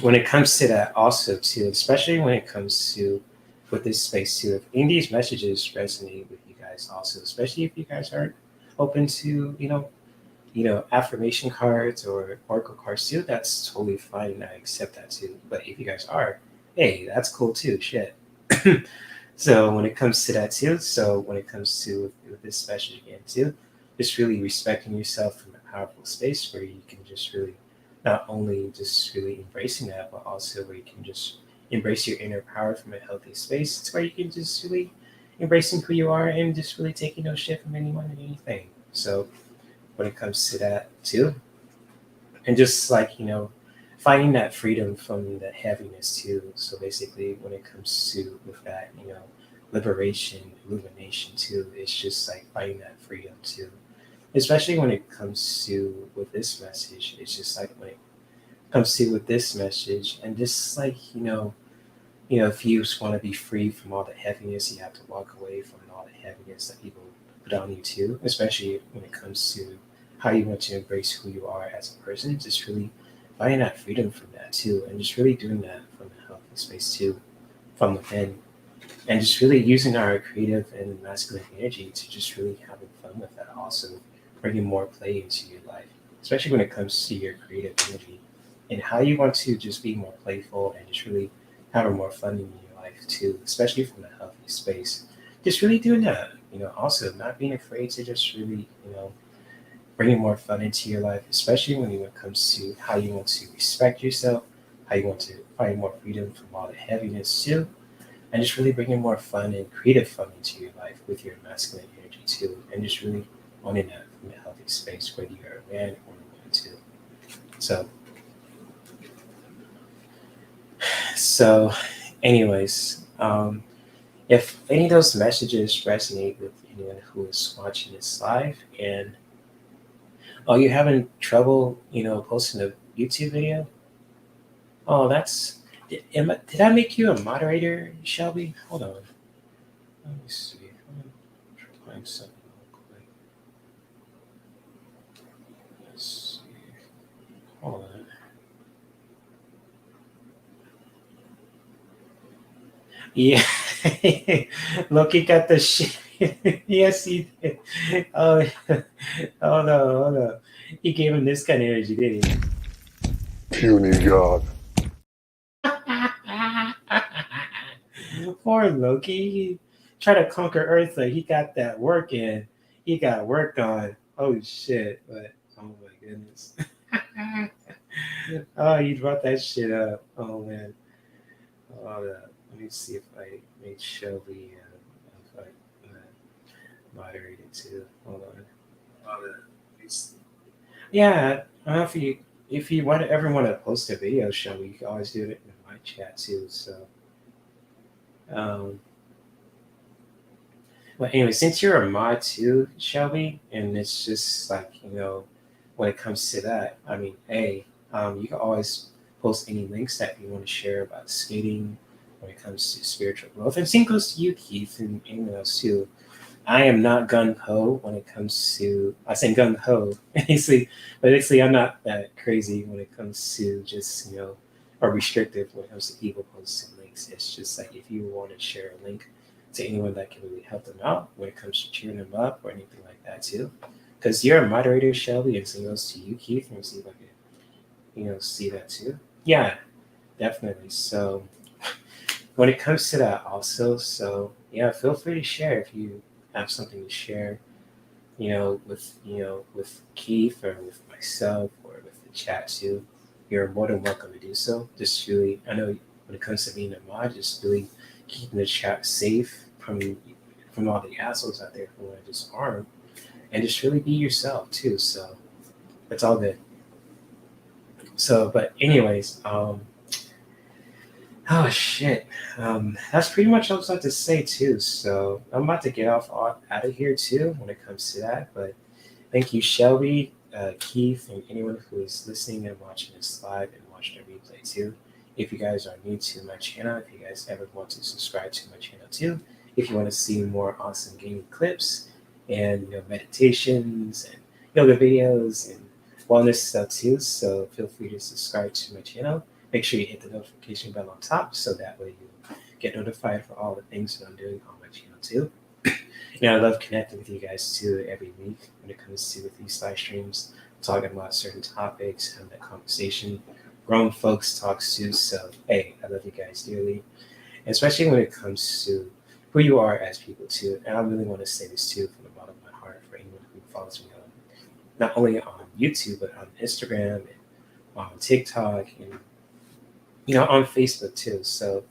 [SPEAKER 1] when it comes to that also too, especially when it comes to with this space too, if any of these messages resonate with you guys also, especially if you guys aren't open to, affirmation cards or oracle cards too, that's totally fine. I accept that too. But if you guys are, hey, that's cool too. Shit. So when it comes to that too, so when it comes to with this message again too, just really respecting yourself from a powerful space where you can just really not only just really embracing that, but also where you can just embrace your inner power from a healthy space. It's where you can just really embracing who you are and just really taking no shit from anyone and anything. So when it comes to that too, and just like finding that freedom from the heaviness too. So basically when it comes to with that liberation, illumination too, it's just like finding that freedom too, especially when it comes to with this message. It's just like when it comes to with this message and just like if you just want to be free from all the heaviness, you have to walk away from all the heaviness that people put on you too, especially when it comes to how you want to embrace who you are as a person. Just really finding that freedom from that too, and just really doing that from a healthy space too, from within, and just really using our creative and masculine energy to just really having fun with that. Also, bringing more play into your life, especially when it comes to your creative energy and how you want to just be more playful and just really having more fun in your life too, especially from a healthy space. Just really doing that, also not being afraid to just really, bringing more fun into your life, especially when it comes to how you want to respect yourself, how you want to find more freedom from all the heaviness too, and just really bringing more fun and creative fun into your life with your masculine energy too, and just really owning that from a healthy space, whether you're a man or a woman too. So, so, anyways, if any of those messages resonate with anyone who is watching this live, and oh, you're having trouble, posting a YouTube video, oh, that's. Did I make you a moderator, Shelby? Hold on. Let me see. I'm trying something real quick. Let's see. Hold on. Yeah. Loki got the shit. Yes, he did. Oh, hold on, hold on. He gave him this kind of energy, didn't he?
[SPEAKER 5] Puny God.
[SPEAKER 1] Poor Loki. He tried to conquer Earth, like he got that work in. He got work on. Holy shit. But oh my goodness. Oh, you brought that shit up. Oh man. Hold up. Let me see if I made Shelby if I moderated too. Hold on. Yeah, I don't know if you want to ever want to post a video, Shelby, you can always do it in my chat too. So um well, anyway, since you're a mod too, Shelby, and it's just like, when it comes to that, I mean, hey, you can always post any links that you want to share about skating when it comes to spiritual growth. And same goes to you, Keith, and anyone else too. I am not gung ho when it comes to, I say gung ho, basically, but basically, I'm not that crazy when it comes to just, or restrictive when it comes to people posting links. It's just like if you want to share a link to anyone that can really help them out when it comes to cheering them up or anything like that too. Because you're a moderator, Shelby, and same goes to you, Keith. Let me see if I can, see that too. Yeah, definitely. So when it comes to that also, so yeah, feel free to share if you have something to share, with Keith or with myself or with the chat too. You're more than welcome to do so. Just really, I know when it comes to being a mod, just really keeping the chat safe from all the assholes out there who want to just harm, and just really be yourself too. So it's all good. So, but anyways, oh shit, that's pretty much all I was about to say too. So I'm about to get out of here too when it comes to that. But thank you, Shelby, Keith, and anyone who is listening and watching this live and watching the replay too. If you guys are new to my channel, if you guys ever want to subscribe to my channel too, if you want to see more awesome gaming clips and meditations and yoga videos and wellness stuff too, so feel free to subscribe to my channel. Make sure you hit the notification bell on top so that way you get notified for all the things that I'm doing on my channel too. I love connecting with you guys too every week when it comes to with these live streams, talking about certain topics, having that conversation. Grown folks talks too, so hey, I love you guys dearly. And especially when it comes to who you are as people too. And I really want to say this too from the bottom of my heart for anyone who follows me on not only on YouTube but on Instagram and on TikTok and on Facebook too. So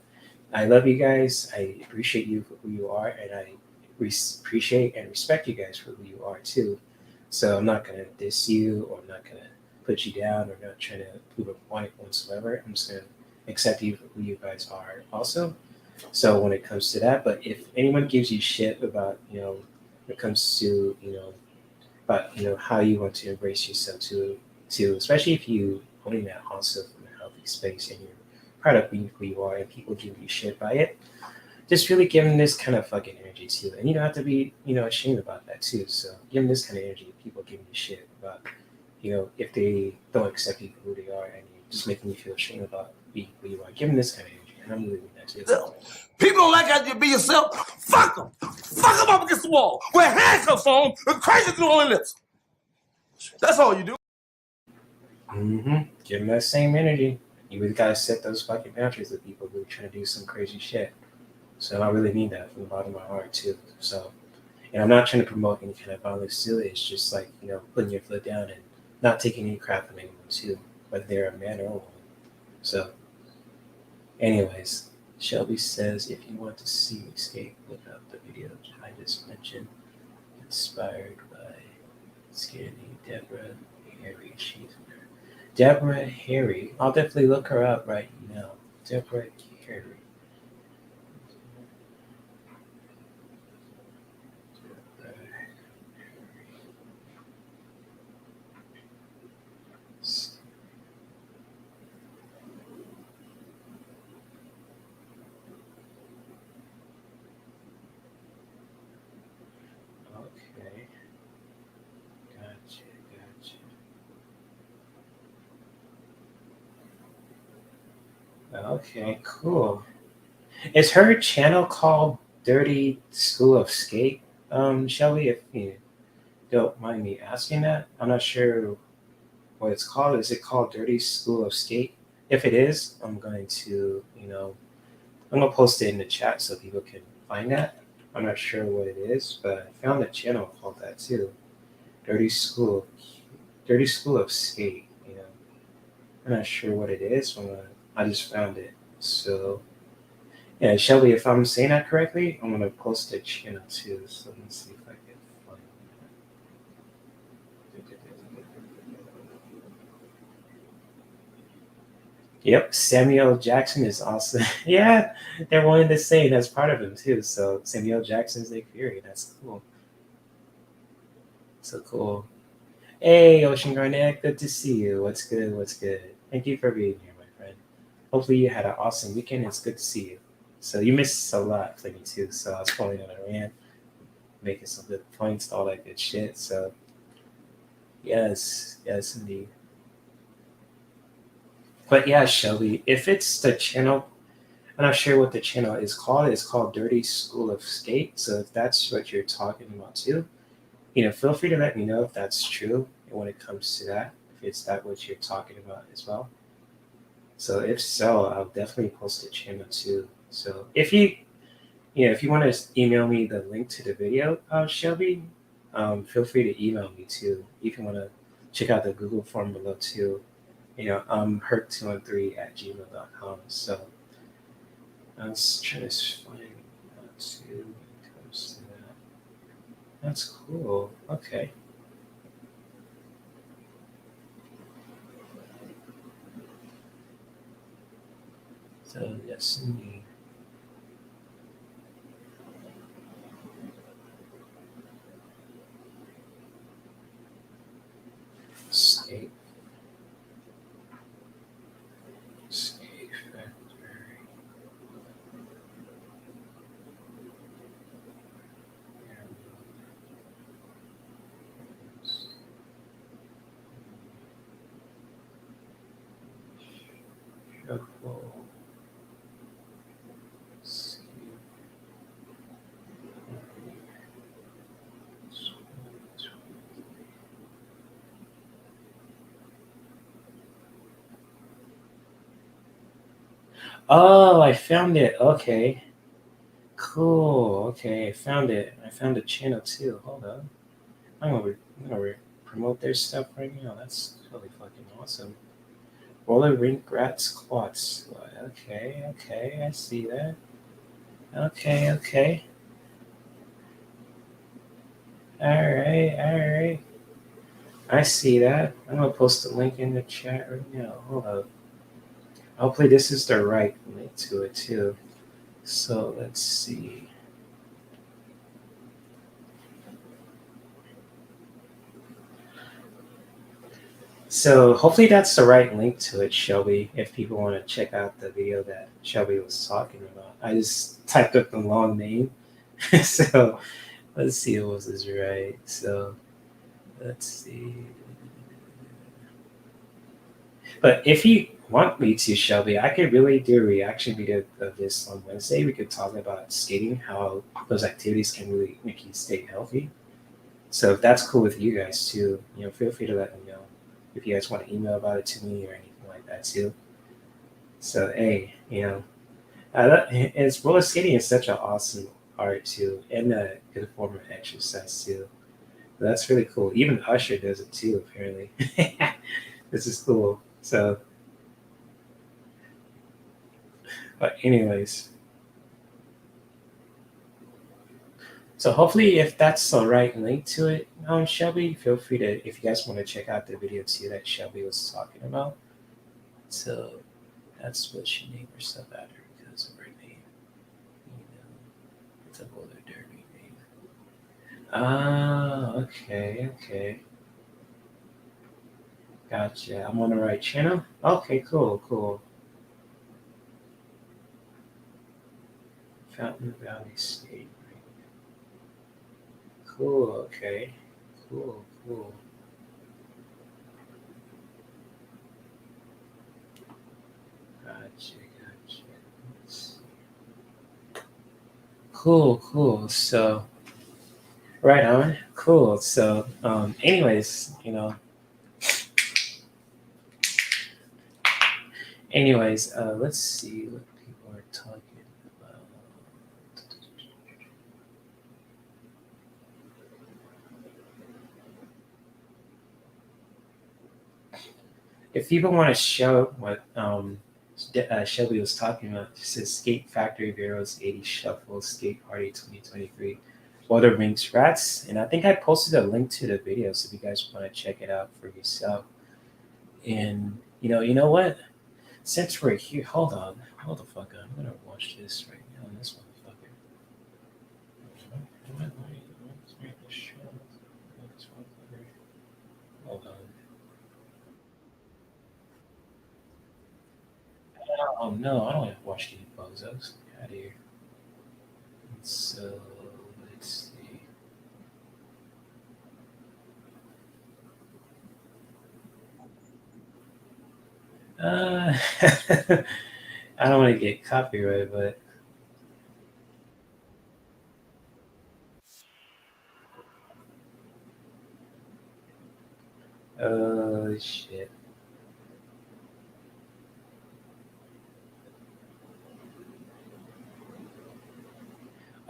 [SPEAKER 1] I love you guys. I appreciate you for who you are, and I appreciate and respect you guys for who you are too. So I'm not gonna diss you, or I'm not gonna put you down, or not trying to prove a point whatsoever. I'm just gonna accept you for who you guys are also. So when it comes to that, but if anyone gives you shit about when it comes to about how you want to embrace yourself too, especially if you owning that also from a healthy space and you're proud of being who you are and people give you shit by it, just really give them this kind of fucking energy too. And you don't have to be, ashamed about that too. So give them this kind of energy if people giving you shit about, if they don't accept you for who they are and you're just making you feel ashamed about being who you are. Give them this kind of energy. And I'm really doing that too.
[SPEAKER 3] People don't like how you be yourself. Fuck them. Fuck them up against the wall. Wear handcuffs on and crazy through all their lips. That's all you do.
[SPEAKER 1] Give them that same energy. You really gotta set those fucking boundaries with people who are trying to do some crazy shit. So I really mean that from the bottom of my heart too. So, and I'm not trying to promote any kind of violence too. It's just like putting your foot down and not taking any crap from anyone too, whether they're a man or a woman. So, anyways, Shelby says if you want to see me skate, look up the video I just mentioned, inspired by Skinny Deborah Harry. She's Deborah Harry. I'll definitely look her up right now. Deborah Harry. Okay. Gotcha. Okay, cool. Is her channel called Dirty School of Skate? Shelby, if you don't mind me asking that. I'm not sure what it's called. Is it called Dirty School of Skate? If it is, I'm gonna post it in the chat so people can find that. I'm not sure what it is, but I found a channel called that too. Dirty School, Dirty School of Skate. I'm not sure what it is, but I just found it. So yeah, Shelby, if I'm saying that correctly, I'm gonna post the channel too. So let me see if I can find it. Yep, Samuel Jackson is awesome. Yeah, they're one and the same. That's part of him too. So Samuel Jackson's Nick Fury. That's cool. So cool. Hey, Ocean Garnett, good to see you. What's good? What's good? Thank you for being here, my friend. Hopefully you had an awesome weekend. It's good to see you. So you missed a lot for me too. So I was calling on a rant, making some good points, all that good shit. So yes, indeed. But yeah, Shelby, if it's the channel, I'm not sure what the channel is called. It's called Dirty School of Skate. So if that's what you're talking about too, feel free to let me know if that's true when it comes to that. If it's that what you're talking about as well. So if so, I'll definitely post the channel too. So if you Yeah, if you want to email me the link to the video, Shelby, feel free to email me too. If you want to check out the Google form below too. Herc213 at gmail.com. So I was trying to find out too when it comes to that. That's cool. Okay. So yes, indeed. Escape. Escape factory. Shuffle. Escape. Oh, I found it. Okay. Cool. Okay, I found it. I found a channel too. Hold on. I'm gonna promote their stuff right now. That's really fucking awesome. Roller rink rats quads. Okay, okay, I see that. Okay, okay. Alright, alright. I see that. I'm gonna post the link in the chat right now. Hold up. Hopefully this is the right link to it too. So let's see. So hopefully that's the right link to it, Shelby, if people want to check out the video that Shelby was talking about. I just typed up the long name. So let's see if this is right. So let's see. But if you want me to, Shelby, I could really do a reaction video of this on Wednesday. We could talk about skating, how those activities can really make you stay healthy. So if that's cool with you guys too, feel free to let me know if you guys want to email about it to me or anything like that too. So hey, it's roller skating is such an awesome art too, and a good form of exercise too. That's really cool. Even Usher does it too, apparently. This is cool. So, but anyways, so hopefully if that's the right link to it, Shelby, feel free to if you guys want to check out the video too that Shelby was talking about. So that's what she named herself after because of her name. It's a roller derby name. Ah, okay, okay. Gotcha. I'm on the right channel? Okay, cool, cool. Fountain Valley State. Cool, okay. Cool, cool. Gotcha, gotcha. Let's see. Cool, cool. So, right on. Cool. So, let's see what people are talking about. If people want to show what Shelby was talking about, it says Skate Factory Bureau's 80 Shuffle Skate Party 2023 Water Rinks Rats. And I think I posted a link to the video so if you guys want to check it out for yourself. And you know what? Since we're here, hold the fuck on. I'm gonna watch this right now. This motherfucker. Hold on. Oh no, I don't want to watch these bozos. Get out of here. So let's see. Uh, I don't want to get copyrighted, but oh shit.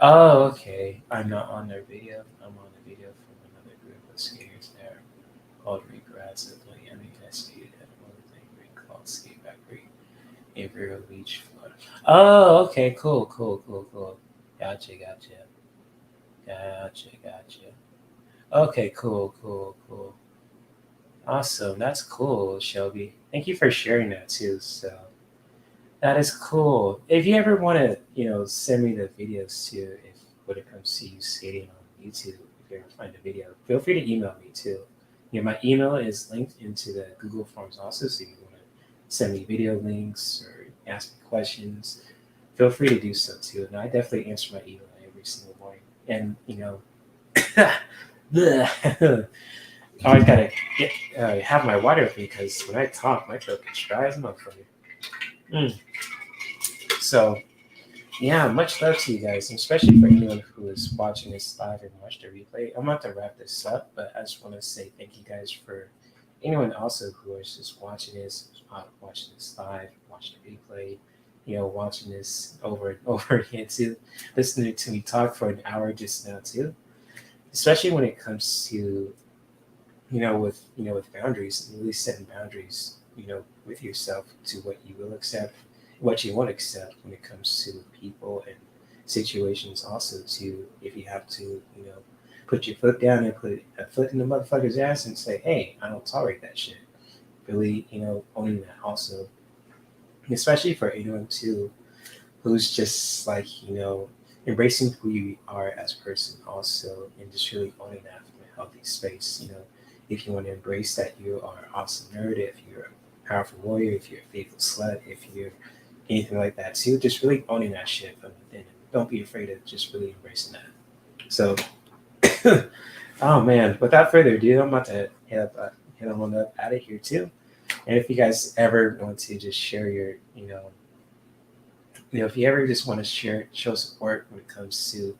[SPEAKER 1] Oh, okay. I'm not on their video. I'm on a video from another group of skaters there called Regrets of Miami. I skated at another thing called Skate Factory in Vero Beach, Florida. Oh, okay. Cool, cool, cool, cool. Gotcha, gotcha. Gotcha, gotcha. Okay, cool, cool, cool. Awesome. That's cool, Shelby. Thank you for sharing that too. So that is cool. If you ever want to, send me the videos too, if when it comes to you skating on YouTube, if you ever find a video, feel free to email me too. My email is linked into the Google Forms also, so if you want to send me video links or ask me questions, feel free to do so too. And I definitely answer my email every single morning. And bleh. I always gotta have my water with me because when I talk, my throat gets dry as a motherfucker. Mm. So yeah, much love to you guys, and especially for anyone who is watching this live and watch the replay. I'm about to wrap this up, but I just want to say thank you guys for anyone also who is just watching this live, watching the replay, watching this over and over again too, listening to me talk for an hour just now too. Especially when it comes to with boundaries, really setting boundaries, with yourself to what you will accept, what you won't accept when it comes to people and situations. Also, to if you have to, put your foot down and put a foot in the motherfucker's ass and say, "Hey, I don't tolerate that shit." Really, owning that also, especially for anyone too who's just like embracing who you are as a person also, and just really owning that from a healthy space. If you want to embrace that you are an awesome nerd, if you're a powerful warrior, if you're a faithful slut, if you're anything like that too, just really owning that shit from within, and don't be afraid of just really embracing that. So oh man, without further ado, I'm about to head on up out of here too. And if you guys ever want to just share your if you ever just want to show support when it comes to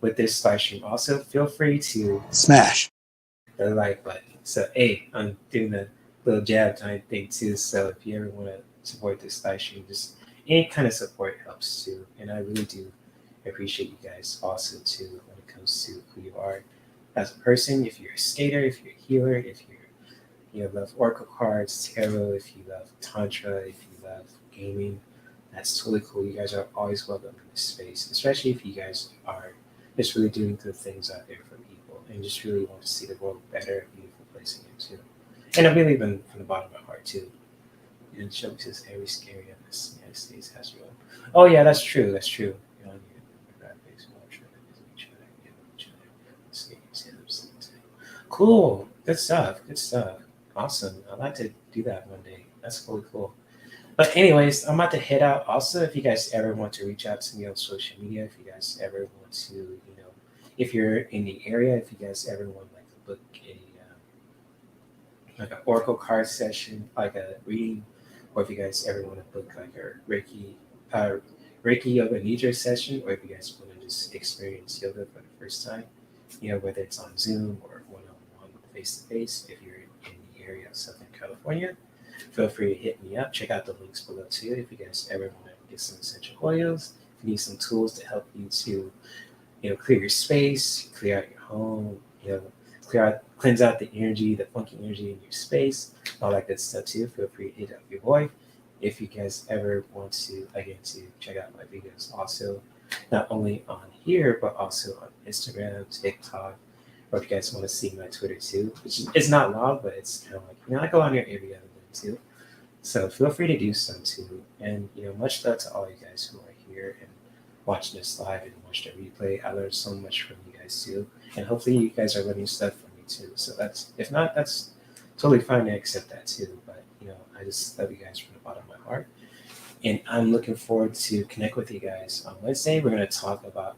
[SPEAKER 1] with this live stream, also feel free to
[SPEAKER 4] Smash.
[SPEAKER 1] the like button. So hey, I'm doing the little jab time thing too. So if you ever want to support this live stream, just any kind of support helps too. And I really do appreciate you guys also too when it comes to who you are as a person. If you're a skater, if you're a healer, if you love oracle cards, tarot, if you love tantra, if you love gaming, that's totally cool. You guys are always welcome in this space, especially if you guys are just really doing good things out there for people and just really want to see the world better, a beautiful place again too. And I believe in from the bottom of my heart too. And show says every scary in this United States has your own. Oh yeah, that's true. That's true. Cool. Good stuff. Good stuff. Awesome. I'd like to do that one day. That's really cool. But anyways, I'm about to head out. Also, if you guys ever want to reach out to me on social media, if you guys ever want to, if you're in the area, if you guys ever want like to book like an oracle card session, like a reading, or if you guys ever want to book like a Reiki yoga nidra session, or if you guys want to just experience yoga for the first time, whether it's on Zoom or one-on-one, face-to-face, if you're in the area of Southern California, feel free to hit me up. Check out the links below too. If you guys ever want to get some essential oils, if you need some tools to help you to, clear your space, clear out your home, cleanse out the energy, the funky energy in your space, all that good stuff too. Feel free to hit up your boy. If you guys ever want to, again, to check out my videos also, not only on here, but also on Instagram, TikTok, or if you guys want to see my Twitter too, which is not long, but it's kind of like, I go on here every other day too. So feel free to do so too. And, much love to all you guys who are here and watching this live and watch the replay. I learned so much from you guys too. And hopefully you guys are learning stuff from me too. So if not, that's totally fine. I accept that too. But, I just love you guys from the bottom of my heart. And I'm looking forward to connect with you guys on Wednesday. We're going to talk about,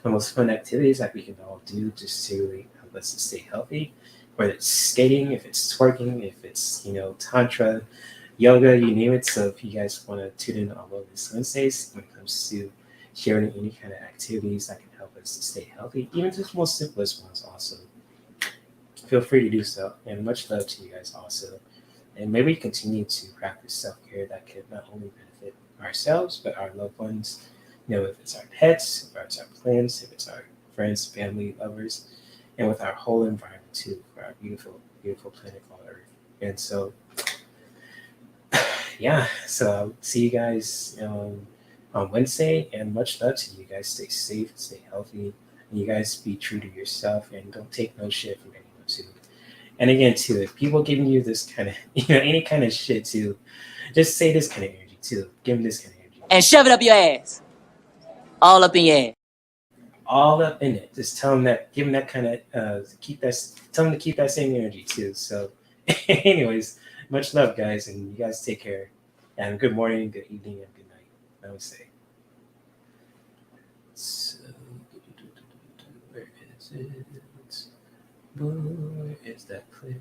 [SPEAKER 1] the most fun activities that we can all do just to really help us to stay healthy. Whether it's skating, if it's twerking, if it's, tantra, yoga, you name it. So if you guys want to tune in on all these Wednesdays when it comes to sharing any kind of activities that can help us to stay healthy, even just the most simplest ones also, feel free to do so. And much love to you guys also. And maybe continue to practice self-care that could not only benefit ourselves, but our loved ones, if it's our pets, if it's our plants, if it's our friends, family, lovers, and with our whole environment too, for our beautiful, beautiful planet called Earth. And so, yeah, so I'll see you guys on Wednesday, and much love to you guys. Stay safe, stay healthy, and you guys be true to yourself, and don't take no shit from anyone too. And again, too, if people giving you this kind of, any kind of shit too, just say this kind of energy too. Give them this kind of energy.
[SPEAKER 6] And shove it up your ass. All up in your ass.
[SPEAKER 1] All up in it. Just tell them that, give them that kind of, tell them to keep that same energy too. So, anyways, much love, guys, and you guys take care. And good morning, good evening, and good night. Namaste. So, where is it? Where is that clip?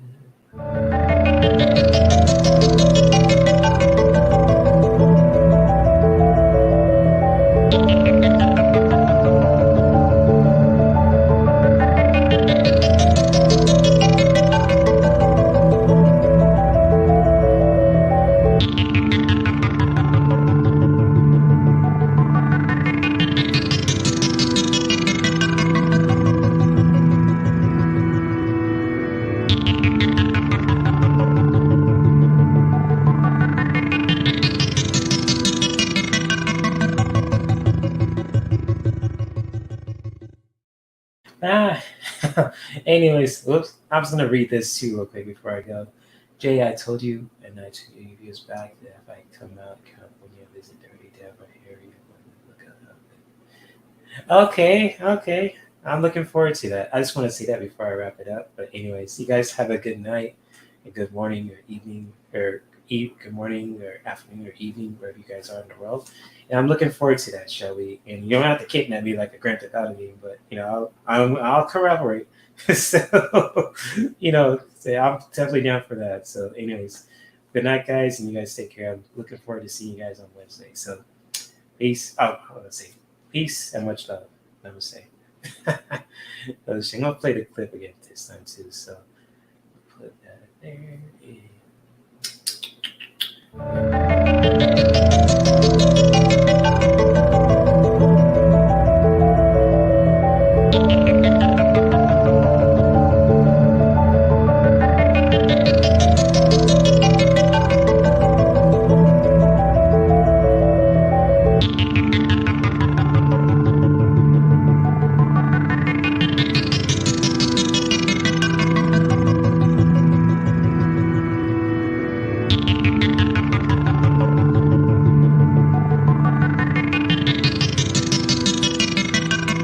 [SPEAKER 1] Ah, anyways, whoops. I'm just gonna read this too real quick before I go. Jay, I told you, and I took you years back that if I come out California, visit Dirty Devil area, look up. Okay. I'm looking forward to that. I just want to say that before I wrap it up. But anyways, you guys have a good night, a good morning or evening, or good morning or afternoon or evening, wherever you guys are in the world. And I'm looking forward to that, shall we? And you don't have to kidnap me like a Grand Theft Auto game, but I'll corroborate. So say I'm definitely down for that. So, anyways, good night, guys, and you guys take care. I'm looking forward to seeing you guys on Wednesday. So, peace. I want to say peace and much love. Namaste. I'm gonna play the clip again this time too. So, put that there.